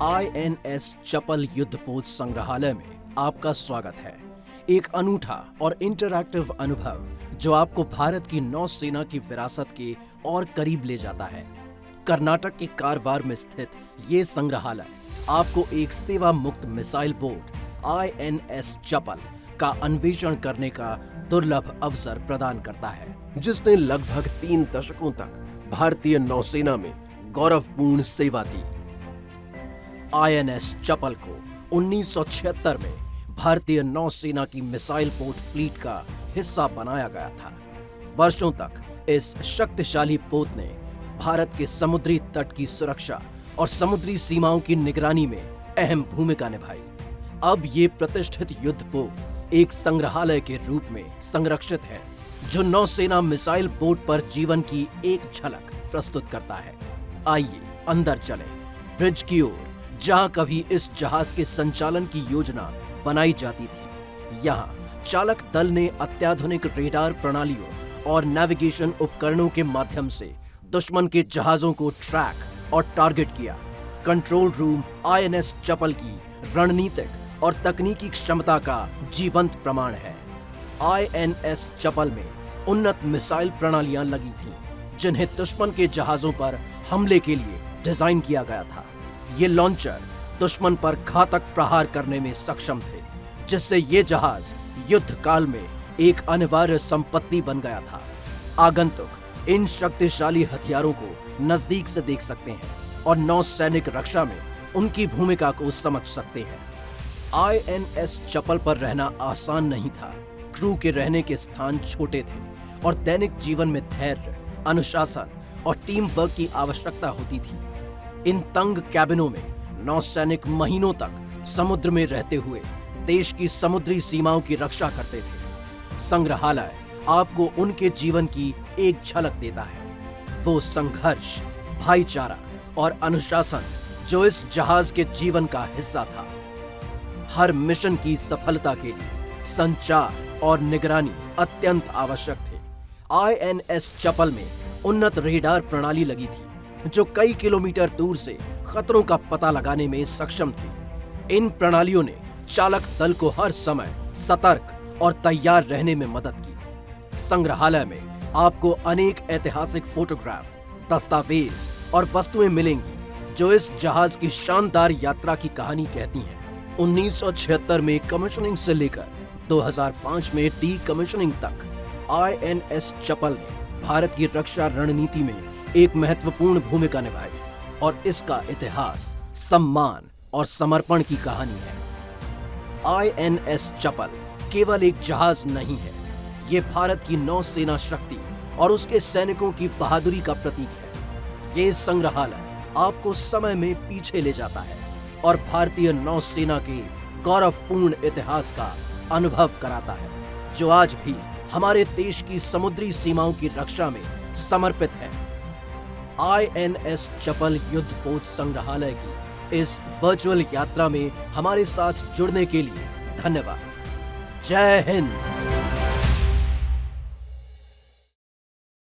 INS चपल युद्धपोत संग्रहालय में आपका स्वागत है। एक अनूठा और इंटरैक्टिव अनुभव जो आपको भारत की नौसेना की विरासत के और करीब ले जाता है। कर्नाटक के कारवार में स्थित ये संग्रहालय आपको एक सेवा मुक्त मिसाइल बोट INS चपल का अन्वेषण करने का दुर्लभ अवसर प्रदान करता है, जिसने लगभग 3 दशकों तक भारतीय नौसेना में गौरवपूर्ण सेवा दी। INS चपल को 1976 में भारतीय नौसेना की मिसाइल बोट फ्लीट का हिस्सा बनाया गया था। वर्षों तक इस शक्तिशाली पोत ने भारत के समुद्री तट की सुरक्षा और समुद्री सीमाओं की निगरानी में अहम भूमिका निभाई। अब ये प्रतिष्ठित युद्धपोत एक संग्रहालय के रूप में संरक्षित है, जो नौसेना मिसाइल बोट पर जीवन की एक झलक प्रस्तुत करता है। आइए अंदर चलें, ब्रिज की ओर, जहां कभी इस जहाज के संचालन की योजना बनाई जाती थी। यहाँ चालक दल ने अत्याधुनिक रेडार प्रणालियों और नेविगेशन उपकरणों के माध्यम से दुश्मन के जहाजों को ट्रैक और टारगेट किया। कंट्रोल रूम INS चपल की रणनीतिक और तकनीकी क्षमता का जीवंत प्रमाण है। INS चपल में उन्नत मिसाइल प्रणालियां लगी थीं, जिन्हें दुश्मन के जहाजों पर हमले के लिए डिजाइन किया गया था। ये लॉन्चर दुश्मन पर घातक प्रहार करने में सक्षम थे, जिससे ये जहाज युद्ध काल में एक अनिवार्य संपत्ति बन गया था। आगंतुक इन शक्तिशाली हथियारों को नजदीक से देख सकते हैं और नौसैनिक रक्षा में उनकी भूमिका को समझ सकते हैं। INS चपल पर रहना आसान नहीं था। क्रू के रहने के स्थान छोटे थे और दैनिक जीवन में धैर्य, अनुशासन और टीम वर्क की आवश्यकता होती थी। इन तंग कैबिनों में नौसैनिक महीनों तक समुद्र में रहते हुए देश की समुद्री सीमाओं की रक्षा करते थे। संग्रहालय आपको उनके जीवन की एक झलक देता है। वो संघर्ष, भाईचारा और अनुशासन जो इस जहाज के जीवन का हिस्सा था। हर मिशन की सफलता के लिए संचार और निगरानी अत्यंत आवश्यक थे। INS चपल में उन्नत रेडार प्रणाली लगी थी, जो कई किलोमीटर दूर से खतरों का पता लगाने में सक्षम थी। इन प्रणालियों ने चालक दल को हर समय सतर्क और तैयार रहने में मदद की। संग्रहालय में आपको अनेक ऐतिहासिक फोटोग्राफ, दस्तावेज और वस्तुएं मिलेंगी, जो इस जहाज की शानदार यात्रा की कहानी कहती हैं। 1976 में कमीशनिंग से लेकर 2005 में डीकमीशनिंग तक INS चपल ने भारत की रक्षा रणनीति में एक महत्वपूर्ण भूमिका निभाई और इसका इतिहास सम्मान और समर्पण की कहानी है। INS चपल केवल एक जहाज नहीं है, ये भारत की नौसेना शक्ति और उसके सैनिकों की बहादुरी का प्रतीक है। ये संग्रहालय आपको समय में पीछे ले जाता है और भारतीय नौसेना के गौरवपूर्ण इतिहास का अनुभव कराता है, जो आज भी हमारे देश की समुद्री सीमाओं की रक्षा में समर्पित है। INS चपल युद्धपोत संग्रहालय की इस वर्चुअल यात्रा में हमारे साथ जुड़ने के लिए धन्यवाद। जय हिंद।